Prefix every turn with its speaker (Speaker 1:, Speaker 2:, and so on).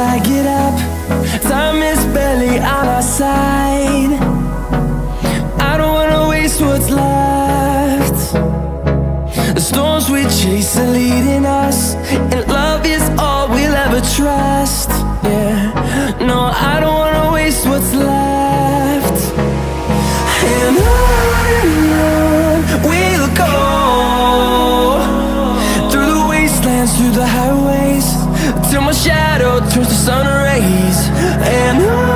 Speaker 1: I get up. Time is barely on our side. I don't wanna waste what's left. The storms we chase are leading us, and love is all we'll ever trust. Yeah, no, I don't wanna waste what's left. And on we'll go, through the wastelands, through the highways, till my shadow turns to sun rays. And on